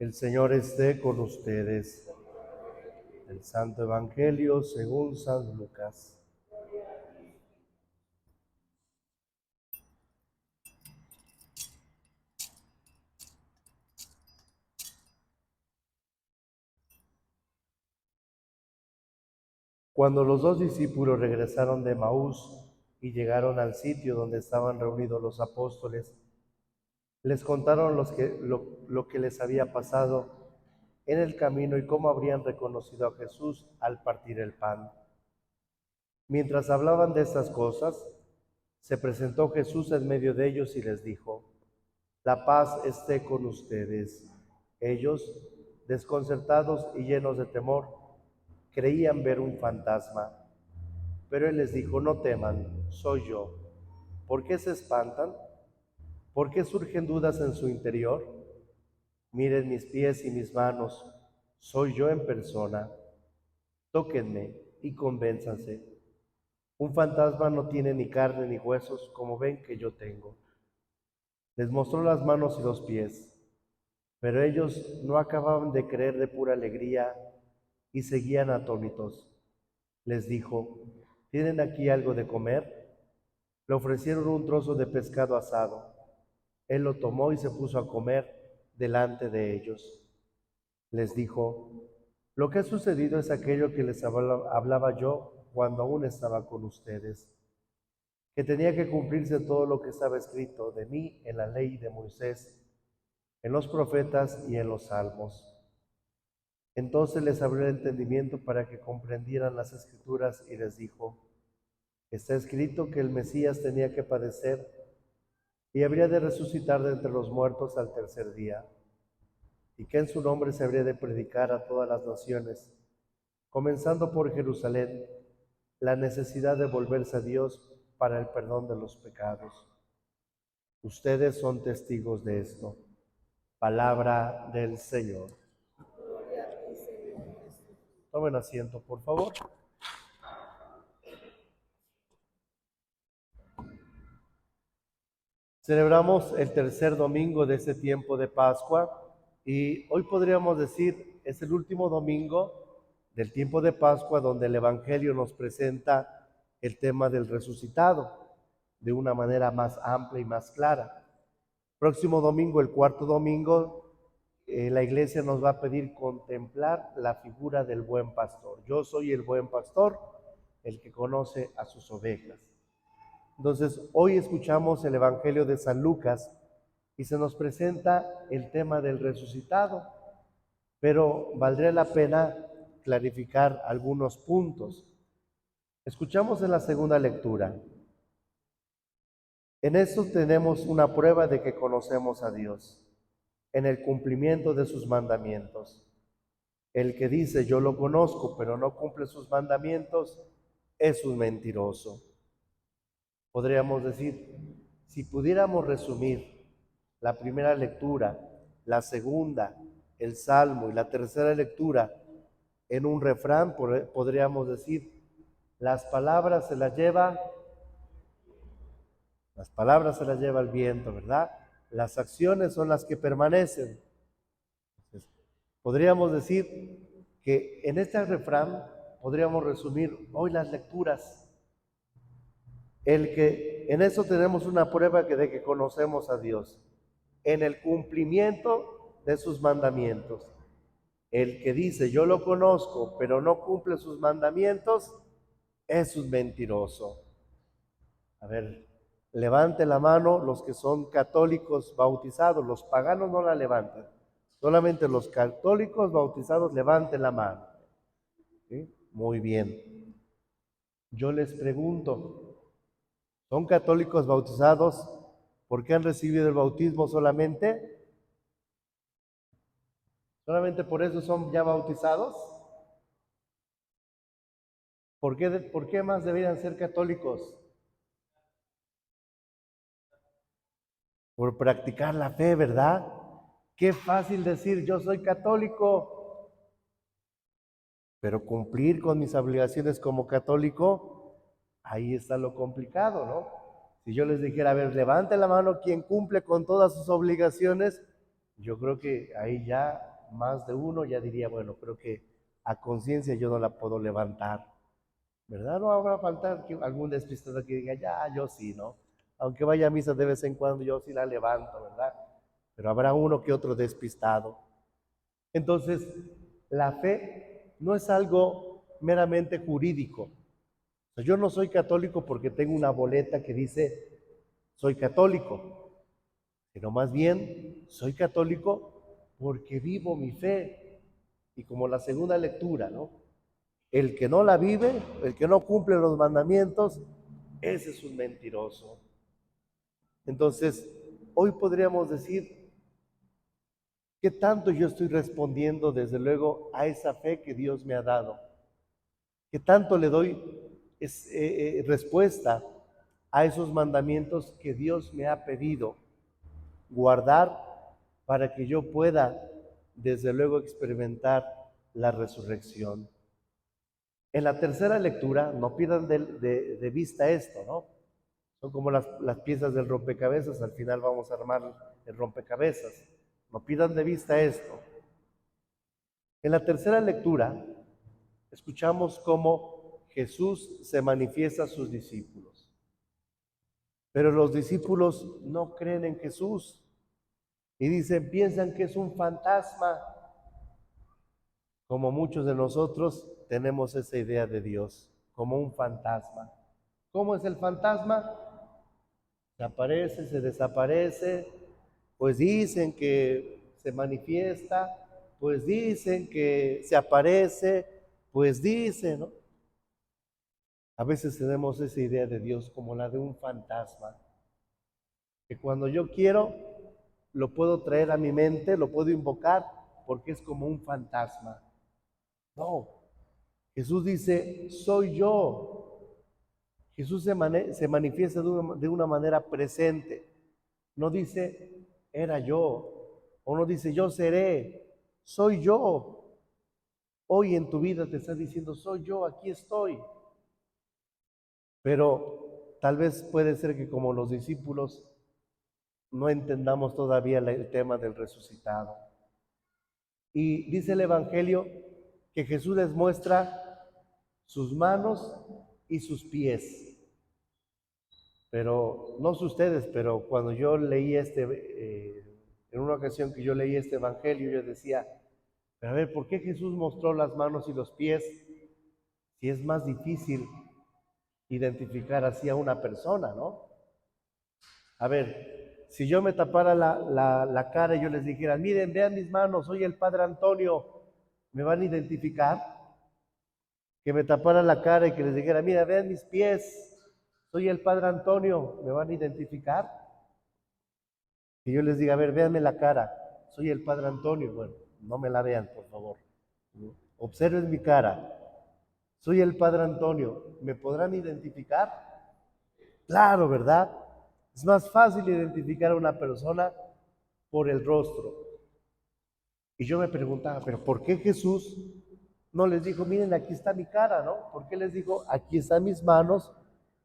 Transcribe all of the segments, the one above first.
El Señor esté con ustedes. El Santo Evangelio según San Lucas. Cuando los dos discípulos regresaron de Emaús y llegaron al sitio donde estaban reunidos los apóstoles, les contaron lo que les había pasado en el camino y cómo habrían reconocido a Jesús al partir el pan. Mientras hablaban de estas cosas, se presentó Jesús en medio de ellos y les dijo: la paz esté con ustedes. Ellos, desconcertados y llenos de temor, creían ver un fantasma. Pero él les dijo: no teman, soy yo. ¿Por qué se espantan? ¿Por qué surgen dudas en su interior? Miren mis pies y mis manos, soy yo en persona. Tóquenme y convénzanse. Un fantasma no tiene ni carne ni huesos como ven que yo tengo. Les mostró las manos y los pies, pero ellos no acababan de creer de pura alegría y seguían atónitos. Les dijo: ¿tienen aquí algo de comer? Le ofrecieron un trozo de pescado asado. Él lo tomó y se puso a comer delante de ellos. Les dijo: lo que ha sucedido es aquello que les hablaba yo cuando aún estaba con ustedes, que tenía que cumplirse todo lo que estaba escrito de mí en la ley de Moisés, en los profetas y en los salmos. Entonces les abrió el entendimiento para que comprendieran las Escrituras y les dijo: está escrito que el Mesías tenía que padecer y habría de resucitar de entre los muertos al tercer día, y que en su nombre se habría de predicar a todas las naciones, comenzando por Jerusalén, la necesidad de volverse a Dios para el perdón de los pecados. Ustedes son testigos de esto. Palabra del Señor. Tomen asiento, por favor. Celebramos el tercer domingo de este tiempo de Pascua y hoy podríamos decir es el último domingo del tiempo de Pascua donde el Evangelio nos presenta el tema del resucitado de una manera más amplia y más clara. Próximo domingo, el cuarto domingo, la iglesia nos va a pedir contemplar la figura del buen pastor. Yo soy el buen pastor, el que conoce a sus ovejas. Entonces, hoy escuchamos el Evangelio de San Lucas y se nos presenta el tema del resucitado, pero valdría la pena clarificar algunos puntos. Escuchamos en la segunda lectura. En esto tenemos una prueba de que conocemos a Dios, en el cumplimiento de sus mandamientos. El que dice yo lo conozco, pero no cumple sus mandamientos, es un mentiroso. Podríamos decir, si pudiéramos resumir la primera lectura, la segunda, el Salmo y la tercera lectura en un refrán, podríamos decir, las palabras se las lleva el viento, ¿verdad? Las acciones son las que permanecen. Entonces, podríamos decir que en este refrán podríamos resumir hoy las lecturas. El que en eso tenemos una prueba de que conocemos a Dios, en el cumplimiento de sus mandamientos. El que dice yo lo conozco, pero no cumple sus mandamientos, es un mentiroso. A ver, levante la mano los que son católicos bautizados, los paganos no la levantan, solamente los católicos bautizados levanten la mano. ¿Sí? Muy bien. Yo les pregunto, ¿son católicos bautizados porque han recibido el bautismo solamente? ¿Solamente por eso son ya bautizados? ¿Por qué más deberían ser católicos? Por practicar la fe, ¿verdad? Qué fácil decir yo soy católico, pero cumplir con mis obligaciones como católico, ahí está lo complicado, ¿no? Si yo les dijera, a ver, levante la mano quien cumple con todas sus obligaciones, yo creo que ahí ya más de uno ya diría, bueno, creo que a conciencia yo no la puedo levantar, ¿verdad? No habrá falta que algún despistado que diga, ya, yo sí, ¿no? Aunque vaya a misa de vez en cuando, yo sí la levanto, ¿verdad? Pero habrá uno que otro despistado. Entonces, la fe no es algo meramente jurídico. Yo no soy católico porque tengo una boleta que dice soy católico, sino más bien soy católico porque vivo mi fe. Y como la segunda lectura, ¿no? El que no la vive, el que no cumple los mandamientos, ese es un mentiroso. Entonces, hoy podríamos decir, ¿qué tanto yo estoy respondiendo desde luego a esa fe que Dios me ha dado? ¿Qué tanto le doy respuesta a esos mandamientos que Dios me ha pedido guardar para que yo pueda, desde luego, experimentar la resurrección? En la tercera lectura, no pierdan de vista esto, ¿no? Son como las piezas del rompecabezas, al final vamos a armar el rompecabezas. No pierdan de vista esto. En la tercera lectura, escuchamos cómo Jesús se manifiesta a sus discípulos. Pero los discípulos no creen en Jesús y dicen, piensan que es un fantasma, como muchos de nosotros tenemos esa idea de Dios, como un fantasma. ¿Cómo es el fantasma? Se aparece, se desaparece, pues dicen que se manifiesta, pues dicen que se aparece, pues dicen, ¿no? A veces tenemos esa idea de Dios como la de un fantasma, que cuando yo quiero lo puedo traer a mi mente, lo puedo invocar, porque es como un fantasma. No, Jesús dice, soy yo. Jesús se manifiesta de una manera presente. No dice, era yo, o no dice, yo seré, soy yo. Hoy en tu vida te está diciendo, soy yo, aquí estoy. Pero tal vez puede ser que como los discípulos no entendamos todavía el tema del resucitado. Y dice el Evangelio que Jesús les muestra sus manos y sus pies. Pero no sé ustedes, pero cuando yo leí en una ocasión que yo leí este Evangelio, yo decía, pero a ver, ¿por qué Jesús mostró las manos y los pies si es más difícil identificar así a una persona, ¿no? A ver, si yo me tapara la cara y yo les dijera, miren, vean mis manos, soy el Padre Antonio, ¿me van a identificar? Que me tapara la cara y que les dijera, mira, vean mis pies, soy el Padre Antonio, ¿me van a identificar? Que yo les diga, a ver, véanme la cara, soy el Padre Antonio, bueno, no me la vean, por favor. Observen mi cara, soy el Padre Antonio, ¿me podrán identificar? Claro, ¿verdad? Es más fácil identificar a una persona por el rostro. Y yo me preguntaba, pero ¿por qué Jesús no les dijo, miren, aquí está mi cara, ¿no? ¿Por qué les dijo, aquí están mis manos?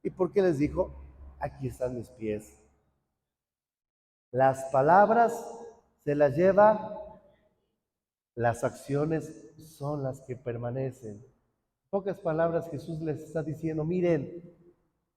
¿Y por qué les dijo, aquí están mis pies? Las palabras se las lleva, las acciones son las que permanecen. En pocas palabras, Jesús les está diciendo, miren,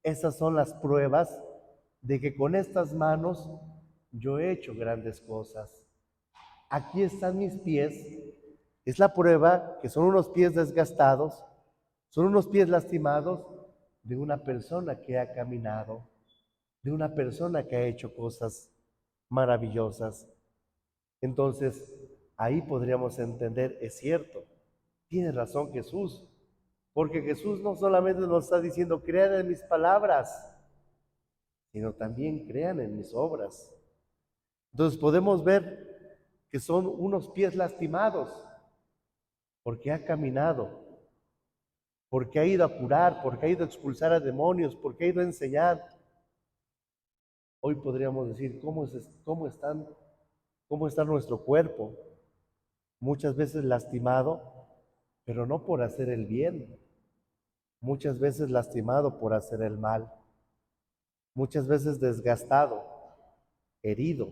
esas son las pruebas de que con estas manos yo he hecho grandes cosas. Aquí están mis pies. Es la prueba que son unos pies desgastados, son unos pies lastimados de una persona que ha caminado, de una persona que ha hecho cosas maravillosas. Entonces, ahí podríamos entender, es cierto, tiene razón Jesús, porque Jesús no solamente nos está diciendo, crean en mis palabras, sino también crean en mis obras. Entonces podemos ver que son unos pies lastimados, porque ha caminado, porque ha ido a curar, porque ha ido a expulsar a demonios, porque ha ido a enseñar. Hoy podríamos decir, cómo está nuestro cuerpo? Muchas veces lastimado, pero no por hacer el bien, muchas veces lastimado por hacer el mal, muchas veces desgastado, herido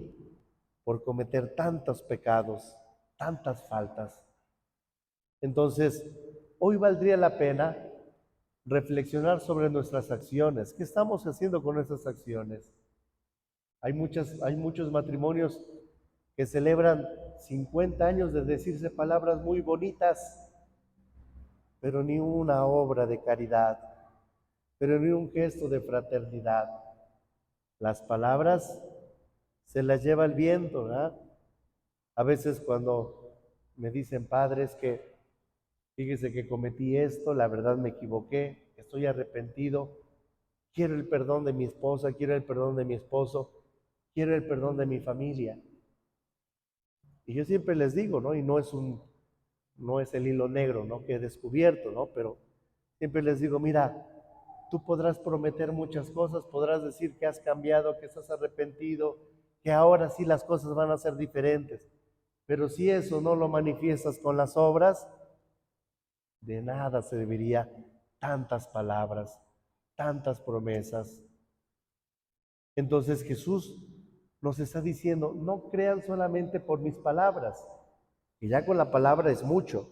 por cometer tantos pecados, tantas faltas. Entonces, hoy valdría la pena reflexionar sobre nuestras acciones. ¿Qué estamos haciendo con nuestras acciones? Hay muchos matrimonios que celebran 50 años de decirse palabras muy bonitas, pero ni una obra de caridad, pero ni un gesto de fraternidad. Las palabras se las lleva el viento, ¿verdad? A veces cuando me dicen padres que fíjese que cometí esto, la verdad me equivoqué, estoy arrepentido, quiero el perdón de mi esposa, quiero el perdón de mi esposo, quiero el perdón de mi familia. Y yo siempre les digo, ¿no? Y no es el hilo negro, ¿no? Que he descubierto, ¿no? Pero siempre les digo, mira, tú podrás prometer muchas cosas, podrás decir que has cambiado, que estás arrepentido, que ahora sí las cosas van a ser diferentes. Pero si eso no lo manifiestas con las obras, de nada serviría tantas palabras, tantas promesas. Entonces Jesús nos está diciendo, no crean solamente por mis palabras, que ya con la palabra es mucho,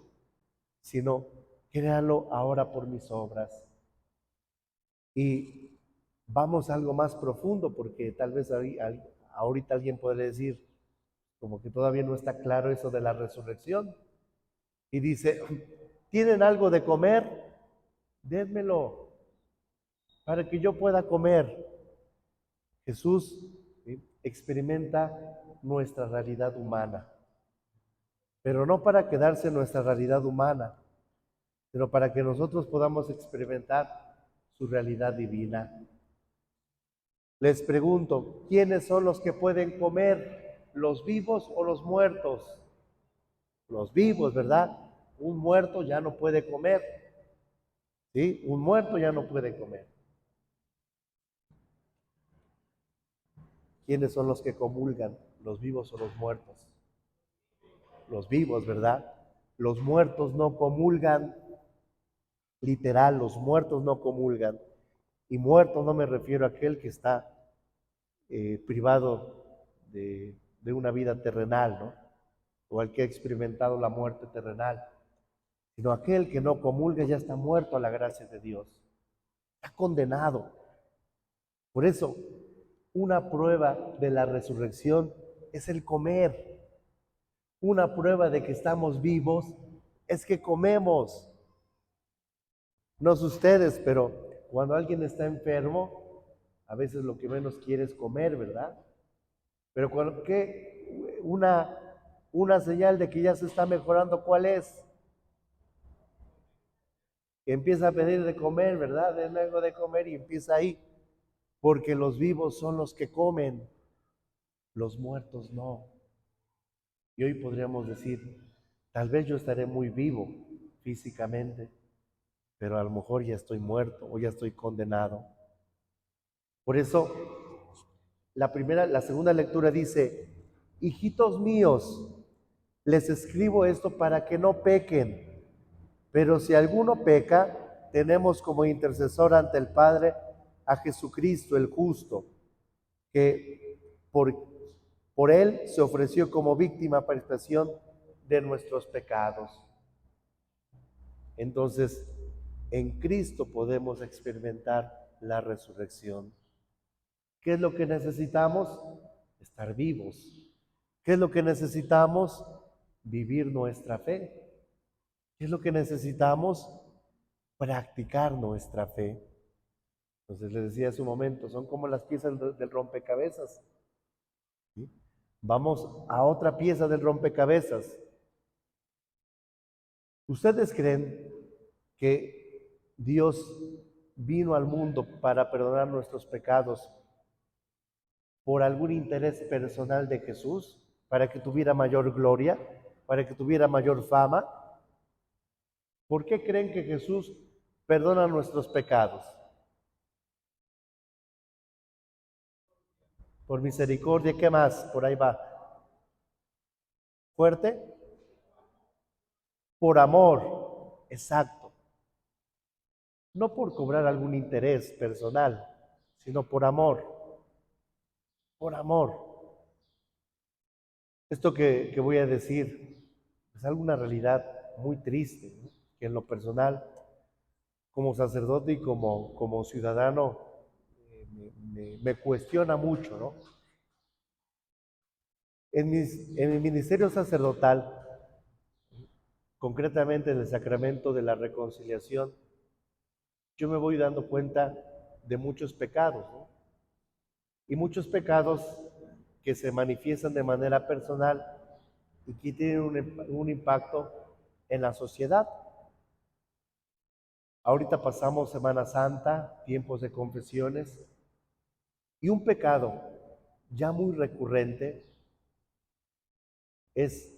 sino créanlo ahora por mis obras. Y vamos a algo más profundo, porque tal vez ahorita alguien podría decir, como que todavía no está claro eso de la resurrección. Y dice, ¿tienen algo de comer? Dénmelo para que yo pueda comer. Jesús, ¿sí?, experimenta nuestra realidad humana, pero no para quedarse en nuestra realidad humana, sino para que nosotros podamos experimentar su realidad divina. Les pregunto, ¿quiénes son los que pueden comer? ¿Los vivos o los muertos? Los vivos, ¿verdad? Un muerto ya no puede comer, ¿sí? Un muerto ya no puede comer. ¿Quiénes son los que comulgan? ¿Los vivos o los muertos? Los vivos, ¿verdad? Los muertos no comulgan, literal, los muertos no comulgan. Y muerto no me refiero a aquel que está privado de una vida terrenal, ¿no? O al que ha experimentado la muerte terrenal, sino aquel que no comulga ya está muerto a la gracia de Dios, está condenado. Por eso, una prueba de la resurrección es el comer. Una prueba de que estamos vivos es que comemos. No sé ustedes, pero cuando alguien está enfermo, a veces lo que menos quiere es comer, ¿verdad? Pero cuando que una señal de que ya se está mejorando, ¿cuál es? Que empieza a pedir de comer, ¿verdad? Denme algo de comer y empieza ahí. Porque los vivos son los que comen, los muertos no. Y hoy podríamos decir, tal vez yo estaré muy vivo físicamente, pero a lo mejor ya estoy muerto o ya estoy condenado. Por eso, la segunda lectura dice, hijitos míos, les escribo esto para que no pequen, pero si alguno peca, tenemos como intercesor ante el Padre a Jesucristo el justo, que por él se ofreció como víctima para expiación de nuestros pecados. Entonces, en Cristo podemos experimentar la resurrección. ¿Qué es lo que necesitamos? Estar vivos. ¿Qué es lo que necesitamos? Vivir nuestra fe. ¿Qué es lo que necesitamos? Practicar nuestra fe. Entonces les decía hace un momento, son como las piezas del rompecabezas, ¿sí? Vamos a otra pieza del rompecabezas. ¿Ustedes creen que Dios vino al mundo para perdonar nuestros pecados por algún interés personal de Jesús? ¿Para que tuviera mayor gloria? ¿Para que tuviera mayor fama? ¿Por qué creen que Jesús perdona nuestros pecados? Por misericordia, ¿qué más? Por ahí va. ¿Fuerte? Por amor, exacto. No por cobrar algún interés personal, sino por amor. Por amor. Esto que voy a decir es alguna realidad muy triste, ¿no? Que en lo personal, como sacerdote y como ciudadano, me cuestiona mucho, ¿no? En mi ministerio sacerdotal, concretamente en el sacramento de la reconciliación, yo me voy dando cuenta de muchos pecados, ¿no? Y muchos pecados que se manifiestan de manera personal y que tienen un impacto en la sociedad. Ahorita pasamos Semana Santa, tiempos de confesiones, y un pecado ya muy recurrente es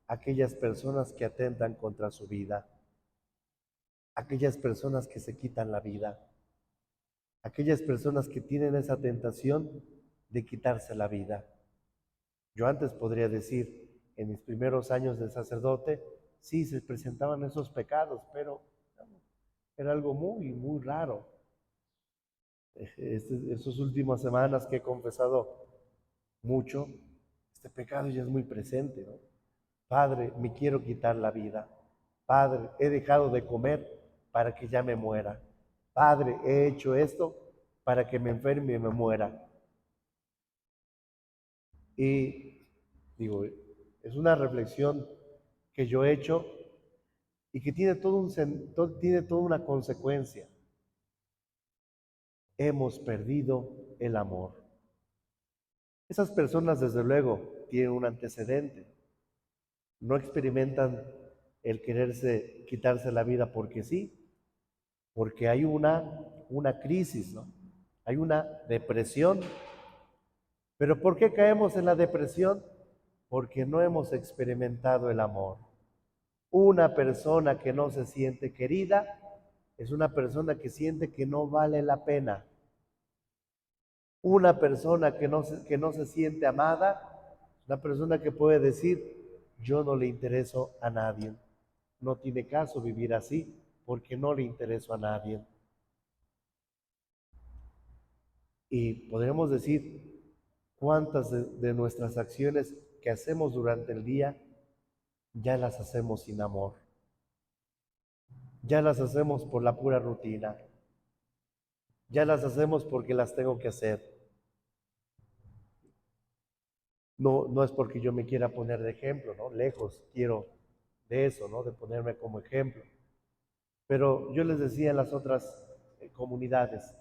aquellas personas que atentan contra su vida, aquellas personas que se quitan la vida, aquellas personas que tienen esa tentación de quitarse la vida. Yo antes podría decir, en mis primeros años de sacerdote, sí se presentaban esos pecados, pero era algo muy, muy raro. Estas últimas semanas que he confesado mucho, este pecado ya es muy presente, ¿no? Padre, me quiero quitar la vida. Padre, he dejado de comer para que ya me muera. Padre, he hecho esto para que me enferme y me muera. Y digo, es una reflexión que yo he hecho y que tiene tiene toda una consecuencia. Hemos perdido el amor. Esas personas, desde luego, tienen un antecedente. No experimentan el quererse quitarse la vida porque sí, porque hay una crisis, ¿no? Hay una depresión. ¿Pero por qué caemos en la depresión? Porque no hemos experimentado el amor. Una persona que no se siente querida es una persona que siente que no vale la pena. Una persona que no se siente amada, una persona que puede decir, yo no le intereso a nadie. No tiene caso vivir así porque no le intereso a nadie. Y podremos decir cuántas de nuestras acciones que hacemos durante el día ya las hacemos sin amor. Ya las hacemos por la pura rutina. Ya las hacemos porque las tengo que hacer. No, no es porque yo me quiera poner de ejemplo, ¿no? Lejos quiero de eso, ¿no? De ponerme como ejemplo. Pero yo les decía en las otras comunidades,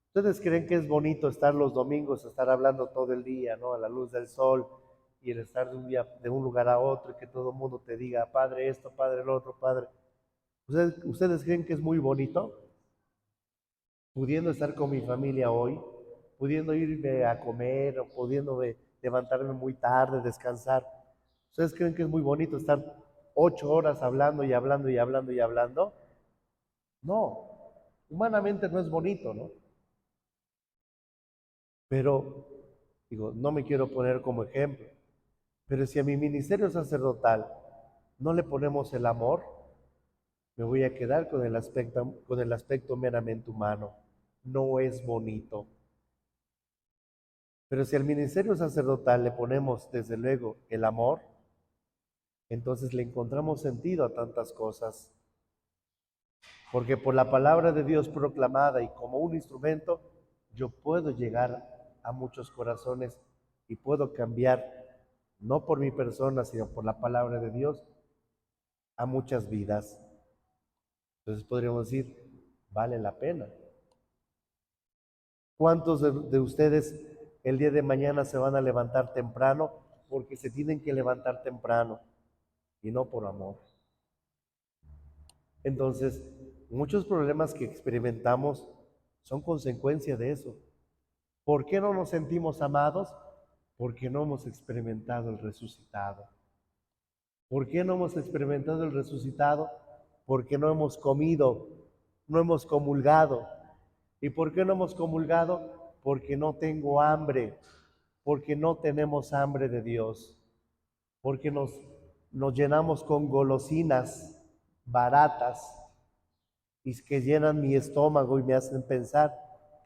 ¿ustedes creen que es bonito estar los domingos, estar hablando todo el día, ¿no? A la luz del sol y el estar de un día, de un lugar a otro y que todo el mundo te diga, padre esto, padre el otro, padre? ¿Ustedes creen que es muy bonito? Pudiendo estar con mi familia hoy, pudiendo irme a comer o pudiendo levantarme muy tarde, descansar. ¿Ustedes creen que es muy bonito estar 8 horas hablando y hablando y hablando y hablando? No, humanamente no es bonito, ¿no? Pero, digo, no me quiero poner como ejemplo, pero si a mi ministerio sacerdotal no le ponemos el amor, me voy a quedar con el aspecto meramente humano. No es bonito. Pero si al ministerio sacerdotal le ponemos, desde luego, el amor, entonces le encontramos sentido a tantas cosas. Porque por la palabra de Dios proclamada y como un instrumento, yo puedo llegar a muchos corazones y puedo cambiar, no por mi persona, sino por la palabra de Dios, a muchas vidas. Entonces podríamos decir, vale la pena. ¿Cuántos de ustedes el día de mañana se van a levantar temprano porque se tienen que levantar temprano y no por amor? Entonces, muchos problemas que experimentamos son consecuencia de eso. ¿Por qué no nos sentimos amados? Porque no hemos experimentado el resucitado. ¿Por qué no hemos experimentado el resucitado? Porque no hemos comido, no hemos comulgado. ¿Y por qué no hemos comulgado? Porque no tengo hambre, porque no tenemos hambre de Dios, porque nos llenamos con golosinas baratas y que llenan mi estómago y me hacen pensar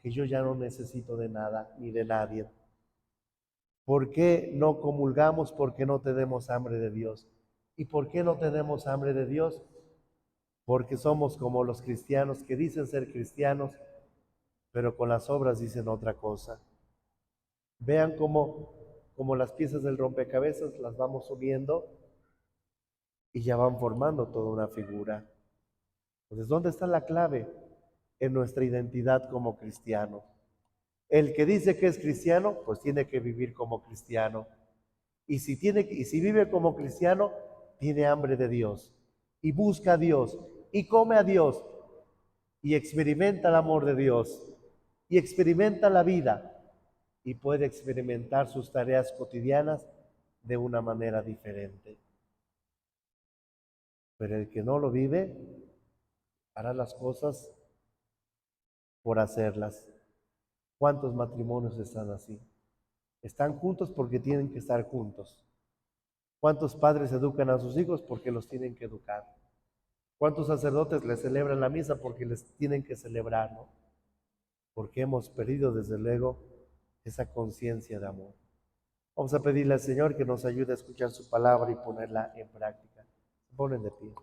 que yo ya no necesito de nada ni de nadie. ¿Por qué no comulgamos? Porque no tenemos hambre de Dios. ¿Y por qué no tenemos hambre de Dios? Porque somos como los cristianos que dicen ser cristianos, pero con las obras dicen otra cosa. Vean cómo las piezas del rompecabezas las vamos uniendo y ya van formando toda una figura. Entonces, ¿dónde está la clave? En nuestra identidad como cristiano. El que dice que es cristiano, pues tiene que vivir como cristiano. Y si vive como cristiano, tiene hambre de Dios. Y busca a Dios. Y come a Dios. Y experimenta el amor de Dios. Y experimenta la vida. Y puede experimentar sus tareas cotidianas de una manera diferente. Pero el que no lo vive, hará las cosas por hacerlas. ¿Cuántos matrimonios están así? Están juntos porque tienen que estar juntos. ¿Cuántos padres educan a sus hijos porque los tienen que educar? ¿Cuántos sacerdotes les celebran la misa porque les tienen que celebrar, ¿no? Porque hemos perdido desde luego esa conciencia de amor. Vamos a pedirle al Señor que nos ayude a escuchar su palabra y ponerla en práctica. Se ponen de pie.